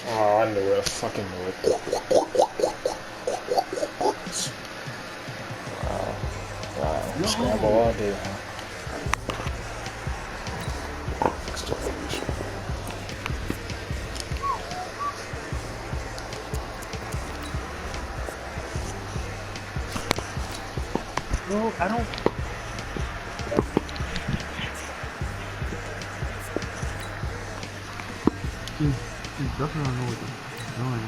Oh, I knew it. I fucking knew it. Wow. Scramble all day, huh? No, I don't. He's definitely don't know what he's doing.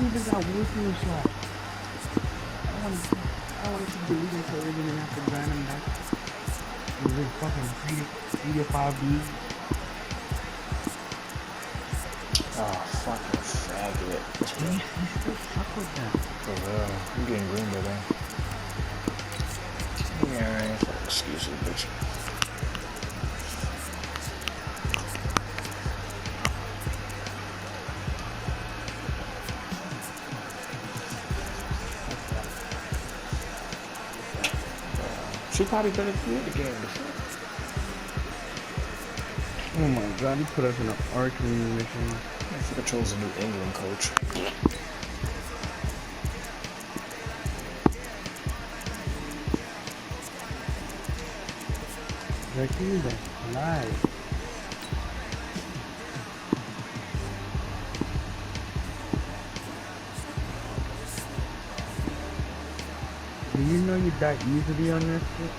Even got working shot. I want to delete him so they didn't have to ban him back. It was like fucking 3 to 5 B. Oh, fucking faggot. He's still stuck with that. For real. I'm getting green by then. Yeah, fucking excuses, bitch. She probably better do the game before. Oh my god, he put us in an archery mission. I think I chose a New England coach. Like, he's alive. Do you know you die easily on this shit?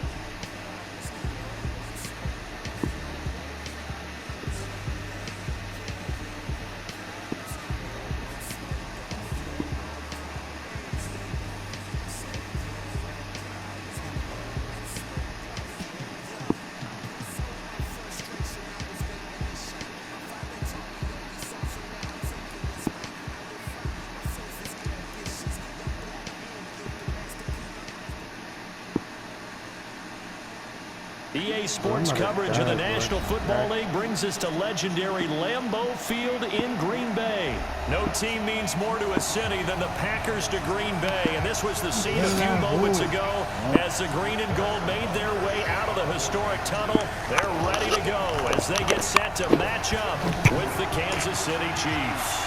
EA Sports coverage of the National Football League brings us to legendary Lambeau Field in Green Bay. No team means more to a city than the Packers to Green Bay, and this was the scene a few moments ago as the green and gold made their way out of the historic tunnel. They're ready to go as they get set to match up with the Kansas City Chiefs.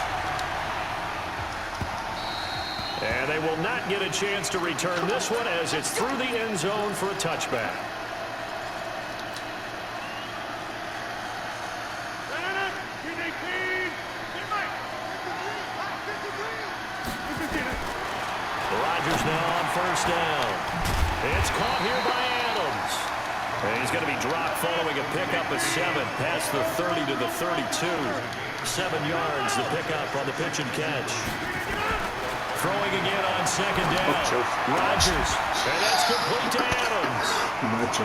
And they will not get a chance to return this one as it's through the end zone for a touchback. Rodgers now on first down. It's caught here by Adams. And he's going to be dropped following a pickup of 7 past the 30 to the 32. 7 yards, the pickup on the pitch and catch. Throwing again on second down. Rodgers. And that's complete to Adams. 2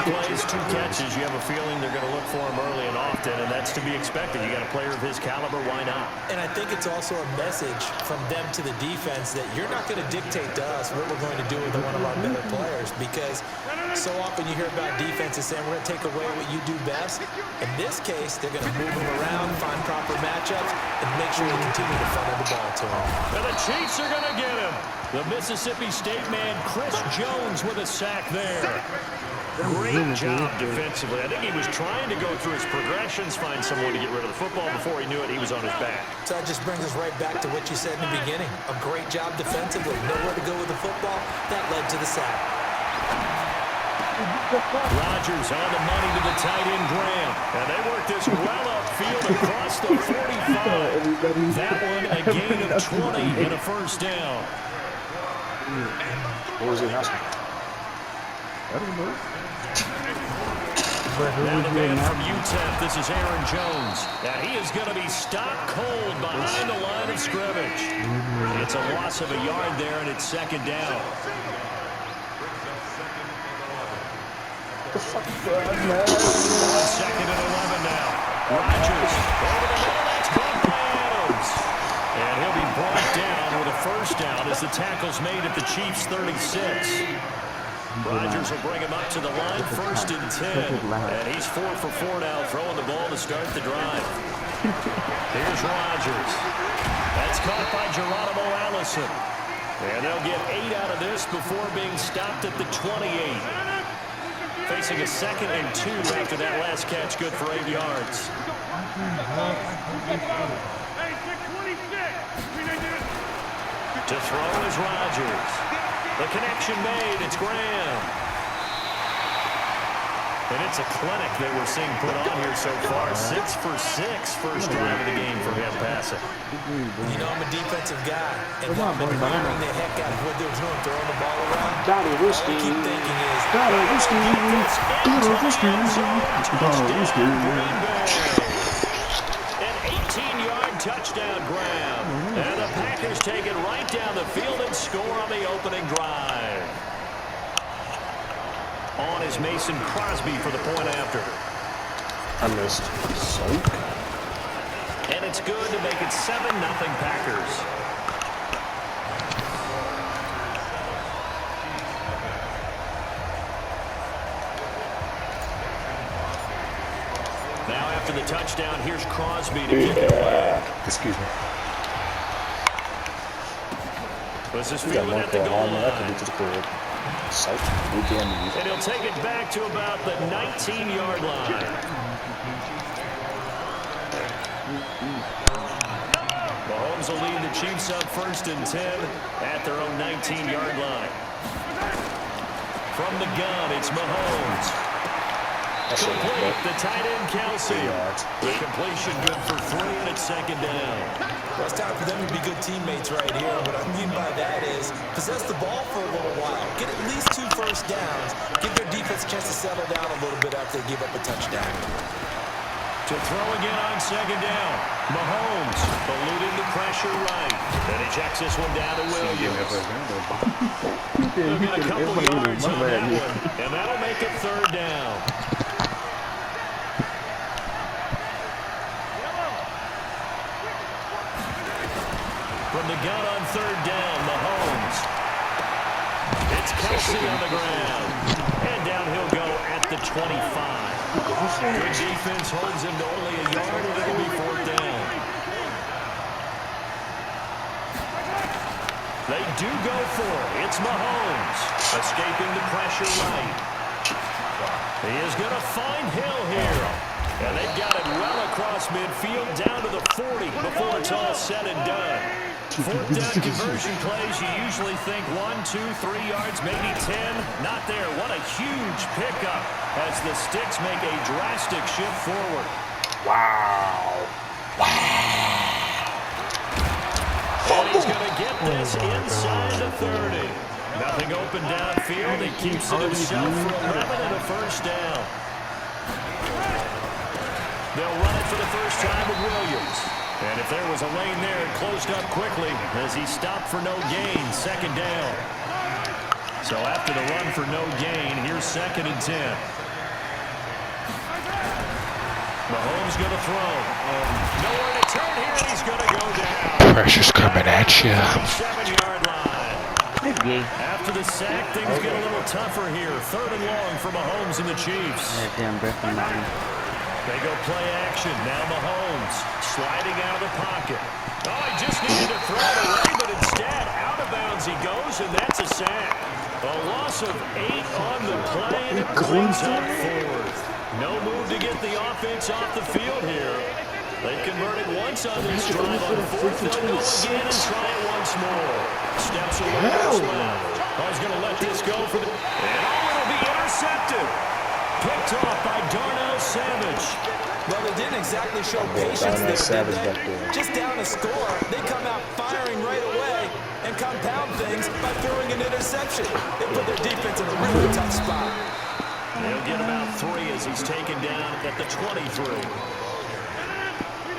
plays, 2 catches. You have a feeling they're going to look for him early and often, and that's to be expected. You got a player of his caliber, why not? And I think it's also a message from them to the defense that you're not going to dictate to us what we're going to do with one of our better players, because so often you hear about defenses saying we're going to take away what you do best. In this case, they're going to move him around, find proper matchups, and make sure they continue to funnel the ball to him. And the Chiefs are going to get him. The Mississippi State man, Chris Jones, with a sack there. Great job defensively. I think he was trying to go through his progressions, find someone to get rid of the football. Before he knew it, he was on his back. So that just brings us right back to what you said in the beginning. A great job defensively. Nowhere to go with the football. That led to the sack. Rodgers on the money to the tight end, Graham. And they work this well upfield across the 45. That one a gain of 20 and a first down. What was he asking? I don't know. Now the man from UTEP, this is Aaron Jones. Now he is going to be stopped cold behind the line of scrimmage. It's a loss of a yard there, and it's second down. The fuck, man? Second and 11 now. Rodgers over the middle. That's caught by Adams. And he'll be brought down with a first down as the tackle's made at the Chiefs' 36. Rodgers will bring him up to the line, 1st and 10. And he's 4 for 4 now, throwing the ball to start the drive. Here's Rodgers. That's caught by Geronimo Allison. And they'll get 8 out of this before being stopped at the 28. Facing a 2nd and 2 after that last catch, good for 8 yards. To throw is Rodgers. The connection made. It's Graham. And it's a clinic that we're seeing put on here so far. 6 for 6, first drive of the game for him passing. You know, I'm a defensive guy, and what I've been admiring the heck out of what they're doing, throwing the ball around. All I keep thinking is, an 18-yard touchdown grab. And the Packers take it right down the field and score on the opening drive. On is Mason Crosby for the point after. I missed. Soak. And it's good to make it 7-0 Packers. Now after the touchdown, here's Crosby to kick it away. Excuse me. This is fielded at the goal line. And he'll take it back to about the 19-yard line. Mahomes will lead the Chiefs up 1st and 10 at their own 19-yard line. From the gun, it's Mahomes. Complete, the tight end Kelsey. The completion good for 3, and it's 2nd down. well, it's time for them to be good teammates right here. What I mean by that is possess the ball for a little while. Get at least 2 first downs. Give their defense a chance to settle down a little bit after they give up a touchdown. To throw again on 2nd down. Mahomes eluding the pressure right. And he checks this one down to Williams. He'll get a couple yards on that one. And that'll make it 3rd down. From the gun on 3rd down, Mahomes. It's Kelsey on the ground. And down he'll go at the 25. Good defense holds him to only a yard, and it'll be 4th down. They do go for it. It's Mahomes. Escaping the pressure right. He is going to find Hill here. And they've got it well across midfield down to the 40 before it's all said and done. 4th down conversion plays, you usually think 1, 2, 3 yards, maybe 10. Not there. What a huge pickup as the sticks make a drastic shift forward. wow. And he's going to get this inside the 30. Nothing open downfield. He keeps it himself for 11 and a 1st down. They'll run it for the first time with Williams. And if there was a lane there, it closed up quickly as he stopped for no gain, 2nd down. So after the run for no gain, here's 2nd and 10. Mahomes going to throw. Nowhere to turn here, and he's going to go down. Pressure's coming at you. 7-yard line. After the sack, things get a little tougher here. 3rd and long for Mahomes and the Chiefs. They go play action. Now Mahomes sliding out of the pocket. Oh, he just needed to throw it away, but instead out of bounds he goes, and that's a sack. A loss of 8 on the play, and it brings up 4th. No move to get the offense off the field here. They converted once on this drive on 4th. They'll go again and try it once more. Steps away what's left. I was going to let this go for the... And it'll be intercepted. Picked off by Darnell Savage. Well, they didn't exactly show patience there, did they? Just down a score, they come out firing right away and compound things by throwing an interception. They put their defense in a really tough spot. They'll get about 3 as he's taken down at the 23.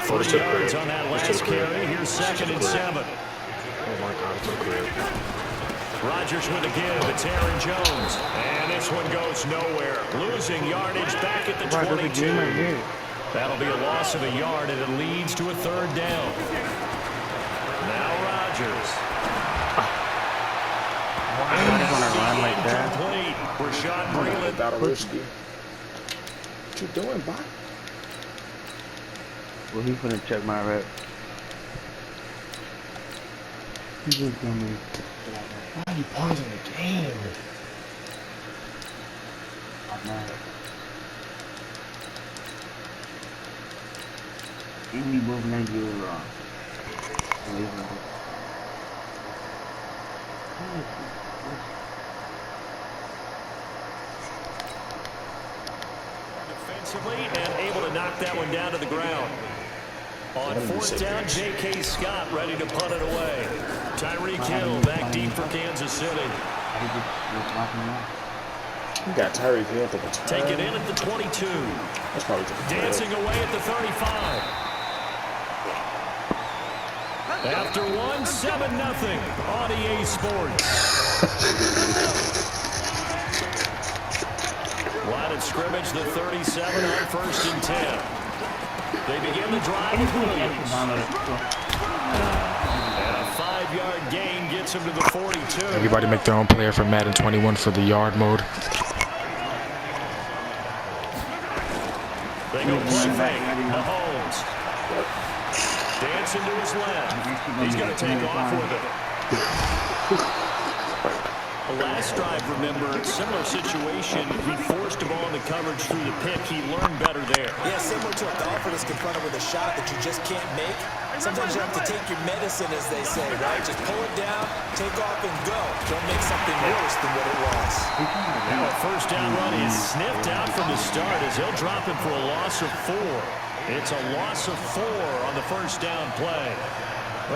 40 yards on that last carry. Here's 2nd and 7. Oh my God, it's so great. Rodgers with a give. It's Aaron Jones. And this one goes nowhere. Losing yardage back at the 22. That'll be a loss of a yard, and it leads to a 3rd down. Now Rodgers. Everybody's gonna run like that. Incomplete. Rashad Breeland. Battle risky. What you doing, bot? Well, he's gonna check my rep. He's just gonna. Why are you pausing the game? I'm mad. And we both know you're wrong. Defensively and able to knock that one down to the ground. On fourth down, J.K. Scott ready to punt it away. Tyreek Hill back deep for Kansas City. You got Tyreek Hill at the return. Take it in at the 22. That's probably just Dancing away at the 35. After one, 7-0 on EA Sports. Line of scrimmage, the 37 on 1st and 10. They begin the drive with Williams. And a 5-yard gain gets him to the 42. Everybody make their own player for Madden 21 for the yard mode. They go play fake. Mahomes. Dancing to his left. He's going to take off with it. Last drive, remember, similar situation. He forced the ball into coverage through the pick. He learned better there. Yeah, similar to a golfer that's confronted with a shot that you just can't make. Sometimes you have to take your medicine, as they say, right? Just pull it down, take off, and go. Don't make something worse than what it was. Now a first down run is sniffed out from the start as he'll drop him for a loss of 4. It's a loss of 4 on the first down play.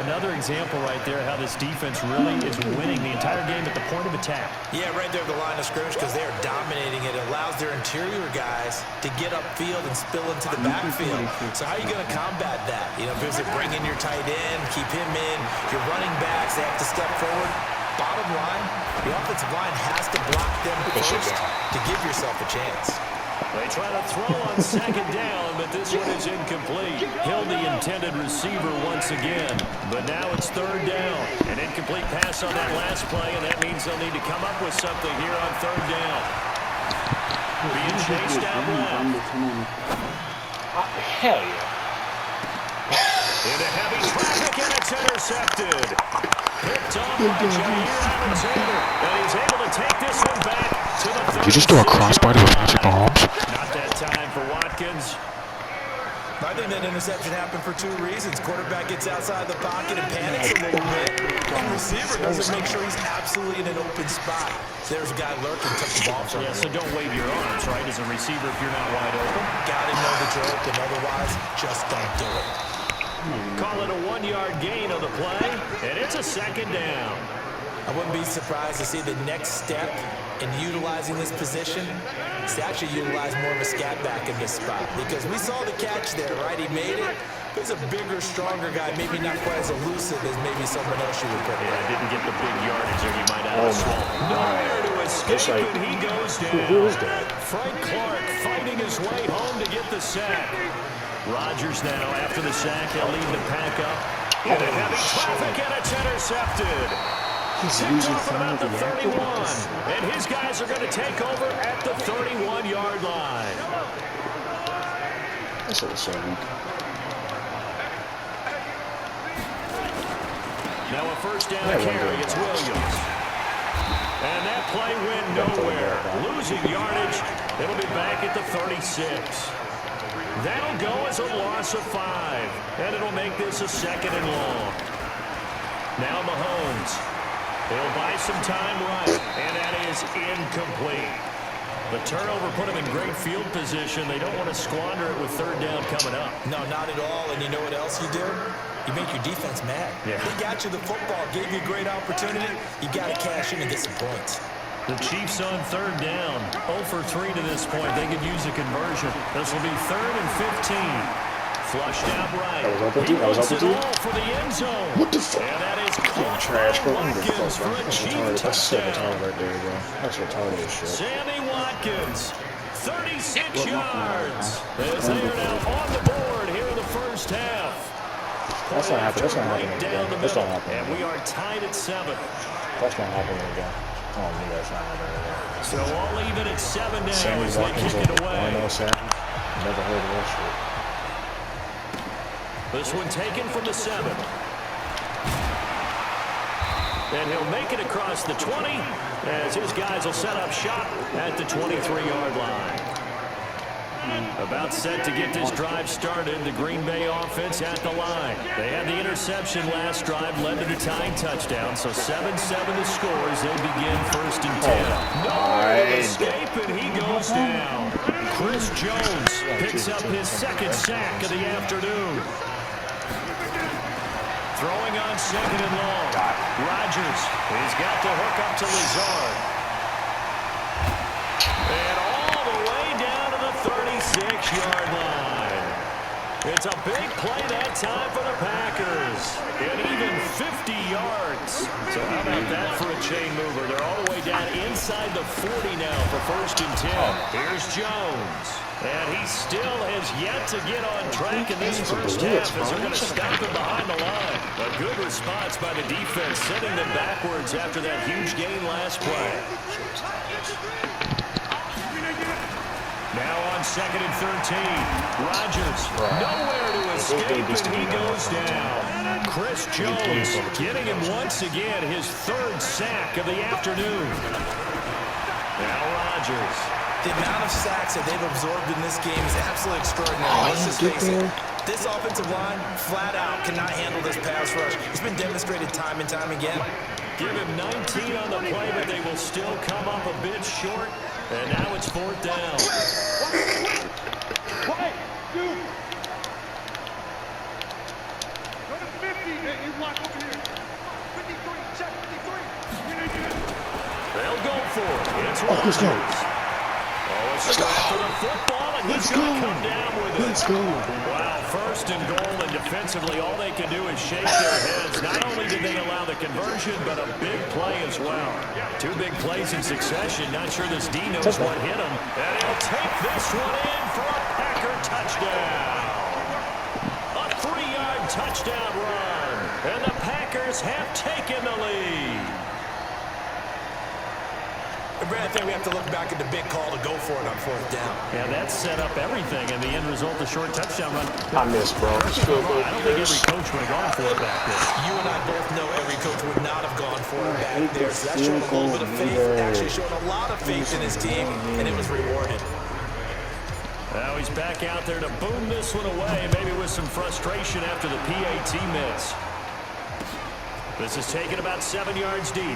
Another example right there how this defense really is winning the entire game at the point of attack. Yeah, right there at the line of scrimmage because they are dominating it. It allows their interior guys to get upfield and spill into the backfield. So how are you going to combat that? You know, because they bring in your tight end, keep him in, your running backs, they have to step forward. Bottom line, the offensive line has to block them first to give yourself a chance. They try to throw on 2nd down, but this one is incomplete. Hill, the intended receiver once again. But now it's 3rd down. An incomplete pass on that last play, and that means they'll need to come up with something here on 3rd down. Being chased out left. Hell yeah. Into heavy traffic, and it's intercepted. Picked off by Jair Alexander, and he's able to take this one back to the 36. Did you just do a crossbody with Patrick Mahomes? Not that time for Watkins. I think that interception happened for 2 reasons. Quarterback gets outside the pocket and panics a little bit. And receiver doesn't make sure he's absolutely in an open spot. There's a guy lurking, took the ball from him. Yeah, so don't wave your arms, right, as a receiver if you're not wide open. Gotta know that you're open, otherwise, just don't do it. Call it a 1-yard gain on the play, and it's a 2nd down. I wouldn't be surprised to see the next step in utilizing this position is to actually utilize more of a scat back in this spot. Because we saw the catch there, right? He made it. He's a bigger, stronger guy, maybe not quite as elusive as maybe someone else you would put. Yeah, didn't get the big yardage there. He might have swallowed. Nowhere to escape, and he goes down. Who is that? Frank Clark fighting his way home to get the sack. Rodgers now, after the sack, he'll lead the pack up. Into heavy traffic, and it's intercepted. Tipped off at about the 31, and his guys are going to take over at the 31-yard line. That's what it's so weak. Now a first down carry, it's Williams. And that play went nowhere. Losing yardage, it'll be back at the 36. That'll go as a loss of 5, and it'll make this a 2nd and long. Now Mahomes. He'll buy some time right, and that is incomplete. The turnover put him in great field position. They don't want to squander it with 3rd down coming up. No, not at all. And you know what else you do? You make your defense mad. Yeah. They got you the football, gave you a great opportunity. You got to cash in and get some points. The Chiefs on 3rd down. 0 for 3 to this point. They could use a conversion. This will be 3rd and 15. Flushed out right. That was open to you? That was open to you? For the end zone. What the fuck? And that is caught Trash, bro. by Watkins for a That's cheap retarded. That's so touchdown. retarded right there, bro. That's retarded as shit. Sammy Watkins, 36 yards. As they are now on the board here in the first half. That's not happening. That's not happening Down the again. That's not middle, happening and we again. are tied at 7. That's not happening again. Oh, man, that's not bad. So all even at 7 now Sammy as they Watkins kick it over away. 1-0 Sammy. Never heard of that shit. This one taken from the 7. And he'll make it across the 20 as his guys will set up shop at the 23-yard line. About set to get this drive started. The Green Bay offense at the line. They had the interception last drive, led to the tying touchdown. So 7-7 the score as they begin 1st and 10. No escape, and he goes down. Chris Jones picks up his 2nd sack of the afternoon. Throwing on 2nd and long. Rodgers, he's got the hook up to Lazard. And all the way down to the 36-yard line. It's a big play that time for the Packers. And even 50 yards. So how about that for a chain mover? They're all the way down inside the 40 now for 1st and 10. Here's Jones. And he still has yet to get on track in this first half as they're going to stop him behind the line. A good response by the defense, sending them backwards after that huge gain last play. Now on 2nd and 13, Rodgers nowhere to escape, and he goes down. Chris Jones getting him once again his 3rd sack of the afternoon. Now Rodgers. The amount of sacks that they've absorbed in this game is absolutely extraordinary. Let's just face it. This offensive line, flat out, cannot handle this pass rush. It's been demonstrated time and time again. Give him 19 on the play, but they will still come up a bit short. And now it's 4th down. Quiet, dude. Go to 50. You block over here. 53, check 53. They'll go for it. It's Rodgers. Oh, it's for the football, and he's going to come down with it. Let's go. Wow, 1st and goal, and defensively, all they can do is shake their heads. Not only did they allow the conversion, but a big play as well. 2 big plays in succession. Not sure this D knows what hit him. And he'll take this one in for a Packer touchdown. A 3-yard touchdown run. And the Packers have taken the lead. Brad, I think we have to look back at the big call to go for it on 4th down. Yeah, that set up everything, and the end result, the short touchdown run. I miss, bro. I don't think every coach would have gone for it back there. You and I both know every coach would not have gone for it back there. So that showed a little bit of faith, actually showed a lot of faith in his team, and it was rewarded. Now he's back out there to boom this one away, maybe with some frustration after the PAT miss. This is taken about 7 yards deep.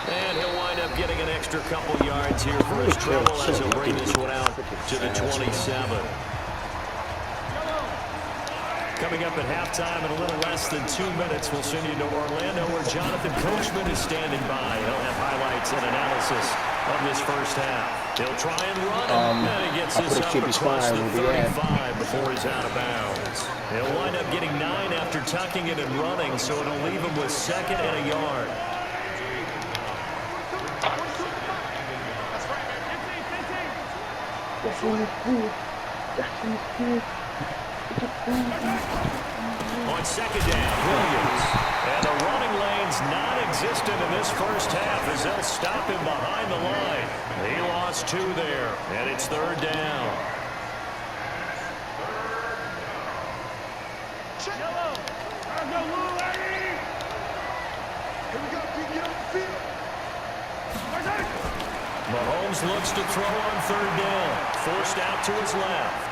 And he'll wind up getting an extra couple yards here for his trouble as he'll bring this one out to the 27. Coming up at halftime in a little less than 2 minutes, we'll send you to Orlando where Jonathan Coachman is standing by. He'll have highlights and analysis of this first half. He'll try and run it, and he gets this up across the 35 before he's out of bounds. He'll wind up getting 9 after tucking it and running, so it'll leave him with 2nd and a yard. On 2nd down, Williams. And the running lane's non-existent in this first half as they'll stop him behind the line. He lost 2 there, and it's 3rd down. Mahomes looks to throw on 3rd down. Forced out to his left.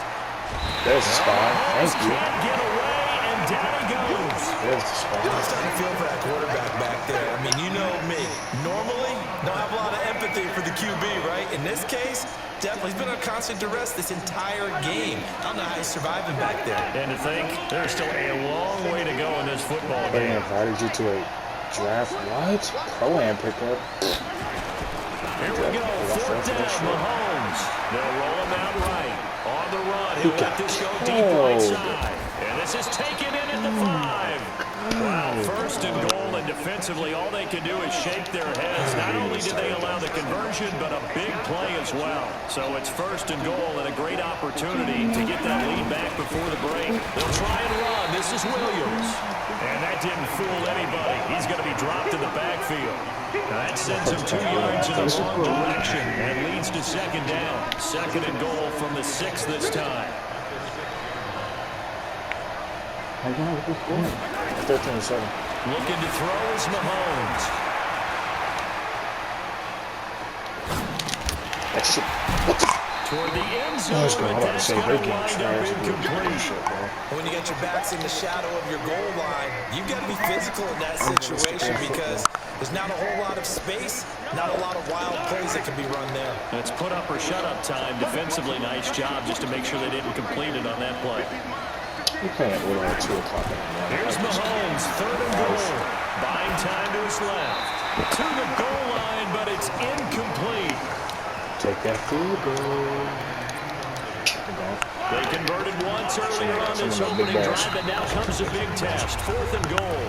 There's the spot. Thank you. Can't get away, and down he goes. There's the spot. I'm starting to feel for that quarterback back there. I mean, you know me. Normally, don't have a lot of empathy for the QB, right? In this case, definitely he's been on constant duress this entire game. I don't know how he's surviving back there. And to think, there's still a long way to go in this football They game. invited you to a draft. What? Pro-am pickup. Here we go, 4th down, Mahomes. They'll roll him out right. On the run, he'll let this go deep right side. And this is taken in at the 5. Well, first and goal, and defensively, all they can do is shake their heads. Not only did they allow the conversion, but a big play as well. So it's first and goal and a great opportunity to get that lead back before the break. They'll try and run. This is Williams. And that didn't fool anybody. He's going to be dropped in the backfield. That sends him 2 yards in the wrong direction and leads to second down. Second and goal from the 6 this time. 13-7. Looking to throw is Mahomes. That's it. Toward the end zone, Let's go. I'm about to say that's they going to can't wind up trash incomplete. shit, bro. When you get your backs in the shadow of your goal line, you've got to be physical in that situation because there's not a whole lot of space, not a lot of wild plays that can be run there. It's put up or shut up time. Defensively, nice job just to make sure they didn't complete it on that play. We're playing at literally 2 o'clock in the morning. Here's Mahomes, third and goal. Buying time to his left. To the goal line, but it's incomplete. Take that field goal. They converted once earlier on this opening drive, but now comes a big test. Fourth and goal.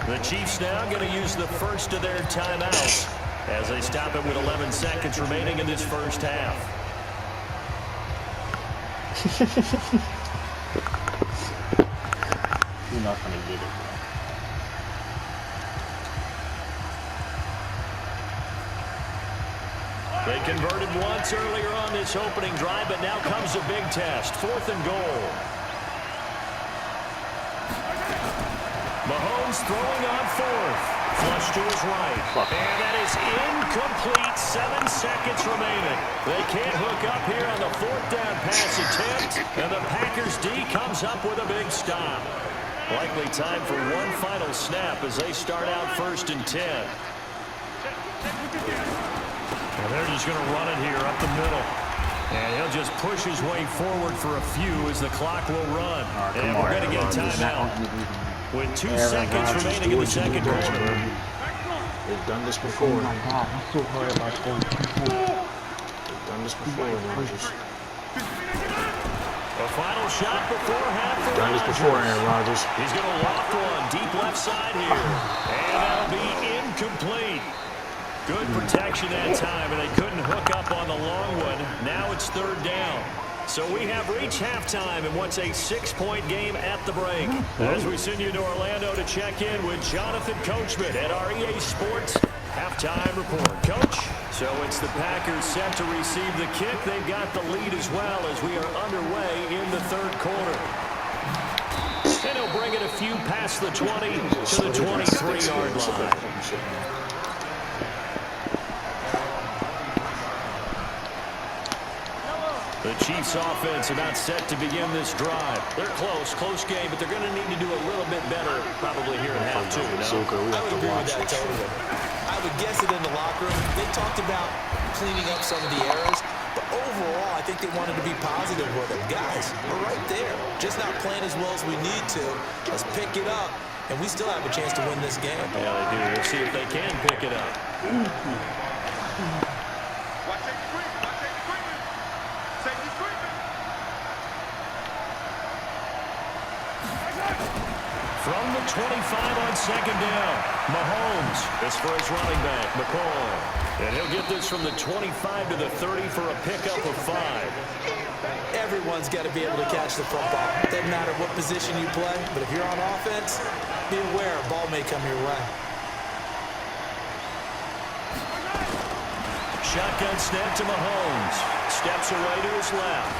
The Chiefs now going to use the first of their timeouts as they stop it with 11 seconds remaining in this first half. You're not going to get it, bro. They converted once earlier on this opening drive, but now comes a big test. Fourth and goal. Mahomes throwing on fourth. Flush to his right. And that is incomplete. 7 seconds remaining. They can't hook up here on the fourth down pass attempt. And the Packers D comes up with a big stop. Likely time for one final snap as they start out first and 10. And they're just going to run it here up the middle. And he'll just push his way forward for a few as the clock will run. And we're going to get a timeout with 2 seconds remaining in the second quarter. They've done this before. Oh my God, I'm so worried about scoring 2 points. They've done this before, Rodgers. A final shot before half for Done this before, Aaron Rodgers. He's going to loft one deep left side here. And that'll be incomplete. Good protection that time, and they couldn't hook up on the long one. Now it's third down. So we have reached halftime in what's a 6-point game at the break. As we send you to Orlando to check in with Jonathan Coachman at our EA Sports halftime report. Coach, so it's the Packers set to receive the kick. They've got the lead as well as we are underway in the third quarter. And he'll bring it a few past the 20 to the 23-yard line. The Chiefs offense about set to begin this drive. They're close game, but they're going to need to do a little bit better probably here in half two. I would agree with that totally. I would guess it in the locker room. They talked about cleaning up some of the errors, but overall, I think they wanted to be positive with it. Guys, we're right there. Just not playing as well as we need to. Let's pick it up, and we still have a chance to win this game. Yeah, they do. We'll see if they can pick it up. From the 25 on second down, Mahomes is for his running back, McCoy. And he'll get this from the 25 to the 30 for a pickup of 5. Everyone's got to be able to catch the football. Doesn't matter what position you play, but if you're on offense, be aware a ball may come your way. Shotgun snap to Mahomes. Steps away to his left.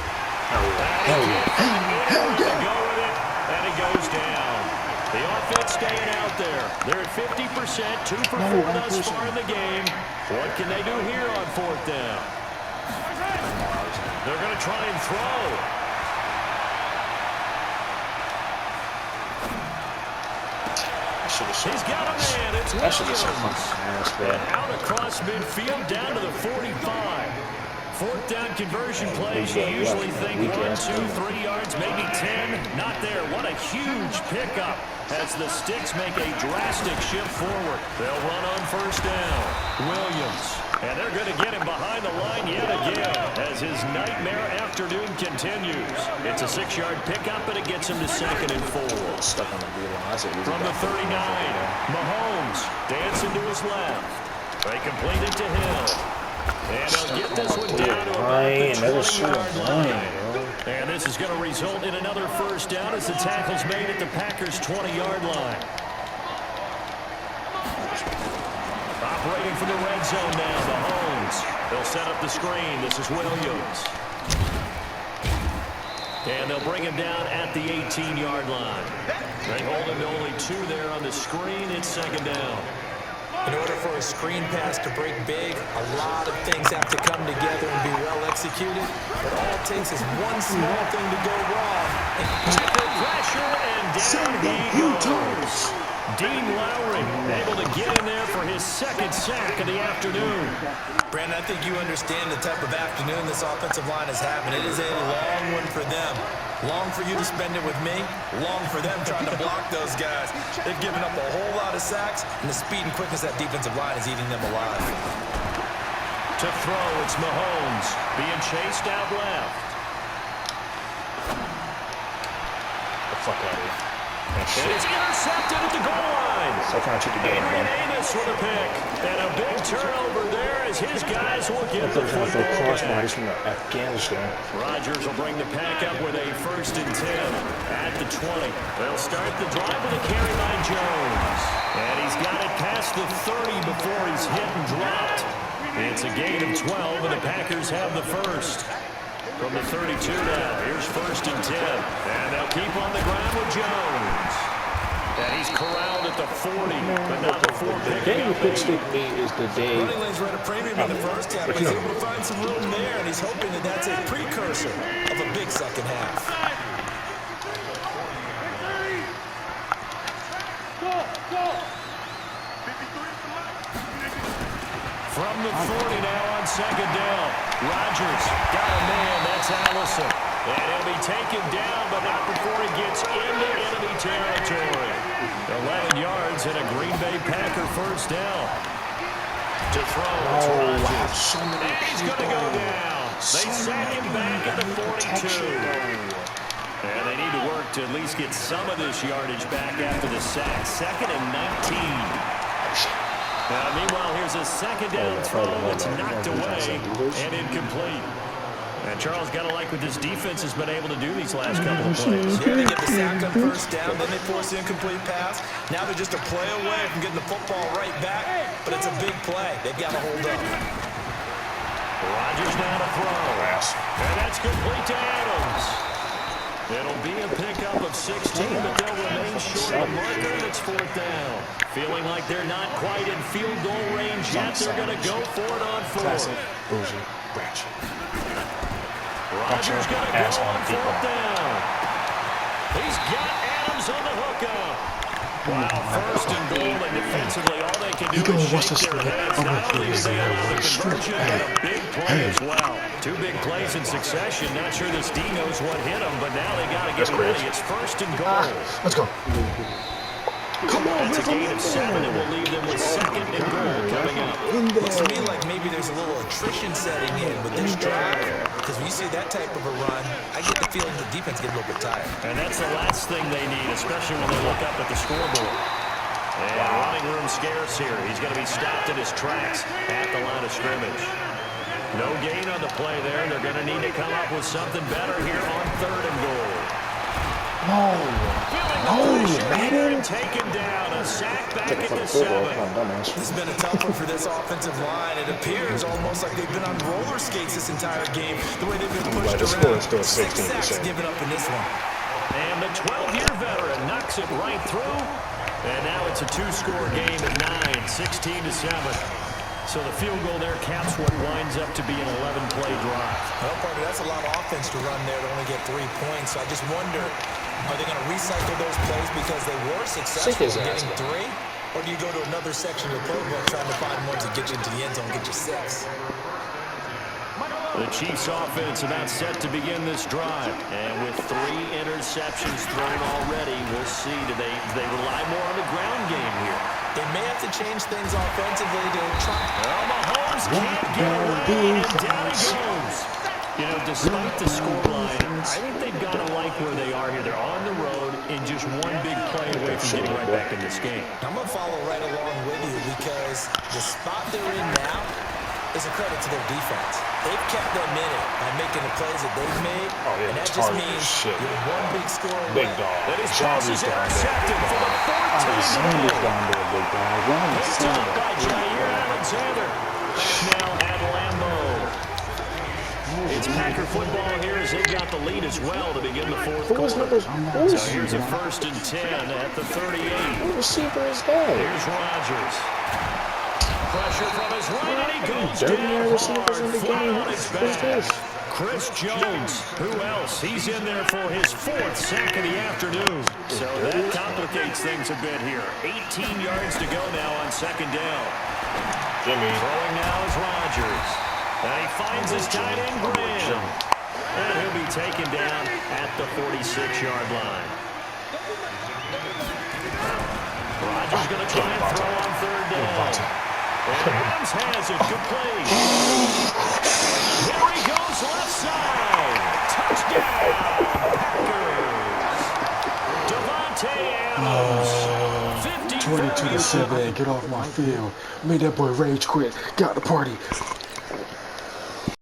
Hell yeah. Go with it, and it goes down. The offense staying out there. They're at 50%, 2 for 4 thus far in the game. What can they do here on fourth down? They're going to try and throw. He's got a man. It's Williams. And out across midfield down to the 45. Fourth down conversion plays, you usually think 1, 2, 3 yards, maybe 10. Not there. What a huge pickup as the Sticks make a drastic shift forward. They'll run on first down. Williams. And they're going to get him behind the line yet again as his nightmare afternoon continues. It's a 6-yard pickup, and it gets him to 2nd and 4. Stuck on the D-line. From the 39, Mahomes dancing to his left. They complete it to Hill. And they'll get this one down to about the 20-yard line. And this is going to result in another first down as the tackle's made at the Packers' 20-yard line. Operating from the red zone now, Mahomes. They'll set up the screen. This is Williams. And they'll bring him down at the 18-yard line. They hold him to only 2 there on the screen. It's 2nd down. In order for a screen pass to break big, a lot of things have to come together and be well executed. But all it takes is one small thing to go wrong. Tackle pressure, and down he goes. Dean Lowry able to get in there for his 2nd sack of the afternoon. Brandon, I think you understand the type of afternoon this offensive line is having. It is a long one for them. Long for you to spend it with me. Long for them trying to block those guys. They've given up a whole lot of sacks, and the speed and quickness of that defensive line is eating them alive. To throw, it's Mahomes being chased out left. The fuck out of here. And it's intercepted at the goal line. Adrian Amos with a pick. And a big turnover there as his guys will get the football back. From Afghanistan. Rodgers will bring the pack up with a 1st and 10 at the 20. They'll start the drive with a carry by Jones. And he's got it past the 30 before he's hit and dropped. It's a gain of 12, and the Packers have the first. From the 32 now, here's 1st and 10. And they'll keep on the ground with Jones. And he's corralled at the 40, but not before picking up. Pick stick me is the day. Running lanes were at a premium in the first half, but he's able to find some room there, and he's hoping that that's a precursor of a big second half. From the 40 now on 2nd down. Rodgers got a man. That's Allison. And he'll be taken down, but not before he gets into enemy territory. 11 yards and a Green Bay Packer first down. To throw, it's Rodgers. And he's going to go down. They sack him back at the 42. And they need to work to at least get some of this yardage back after the sack. 2nd and 19. Meanwhile, here's a 2nd down throw that's knocked away and incomplete. And Charles, got to like what this defense has been able to do these last couple of plays. Yeah, they get the sack on 1st down, then they force the incomplete pass. Now they're just a play away from getting the football right back, but it's a big play. They've got to hold up. Rodgers now to throw. And that's complete to Adams. It'll be a pickup of 16, but they'll remain short of marker, and it's 4th down. Feeling like they're not quite in field goal range yet, they're going to go for it on 4th. Rodgers going to go on 4th down. He's got Adams on the hookup. Wow, 1st and goal, and defensively, all they can do is shake their heads. Not only do they have the conversion, but a big play as well. 2 big plays in succession. Not sure this D knows what hit him, but now they got to get ready. It's 1st and goal. Let's go. That's a gain of 7, and we'll leave them with 2nd and goal coming up. Looks to me like maybe there's a little attrition setting in with this drive, because when you see that type of a run, I get the feeling the defense gets a little bit tired. And that's the last thing they need, especially when they look up at the scoreboard. And running room scarce here. He's going to be stopped in his tracks at the line of scrimmage. No gain on the play there. They're going to need to come up with something better here on 3rd and goal. No, Madden. Taken down. A sack back at the 7. This has been a tough one for this offensive line. It appears almost like they've been on roller skates this entire game. The way they've been pushed around. 6 sacks given up in this one. And the 12-year veteran knocks it right through. And now it's a 2-score game at 9, 16-7. So the field goal there caps what winds up to be an 11-play drive. Well, Parker, that's a lot of offense to run there to only get 3 points. So I just wonder, are they going to recycle those plays because they were successful in getting 3? Or do you go to another section of the playbook trying to find ones that get you into the end zone and get you 6? The Chiefs offense about set to begin this drive. And with 3 interceptions thrown already, we'll see. Do they rely more on the ground game here? They may have to change things offensively to try. Well, Mahomes can't get away, and down he goes. You know, despite the scoreline, I think they've got to like where they are here. They're on the road and just one big play away from getting right back in this game. I'm going to follow right along with you because the spot they're in now is a credit to their defense. They've kept them in it by making the plays that they've made, and that just means you're one big score away. Big dog. That is passes intercepted for the fourth time in a row. Picked up by Jair Alexander. Back now at Lambeau. It's Packer football here as they've got the lead as well to begin the fourth quarter. So here's a 1st and 10 at the 38. What receiver is that? Here's Rodgers. Pressure from his right, and he goes Dirty down receivers in hard, the flat game. on his Who's back. this? Chris Jones. Who else? He's in there for his 4th sack of the afternoon. So that complicates things a bit here. 18 yards to go now on 2nd down. Jimmy. Throwing now is Rodgers. And he finds his tight end, Graham. And he'll be taken down at the 46-yard line. Rodgers going to try and throw on 3rd down. And Adams has it. Good play. Here he goes left side. Touchdown, Packers. Devontae Adams. 22-7. Get off my field. Made that boy rage quit. Got the party.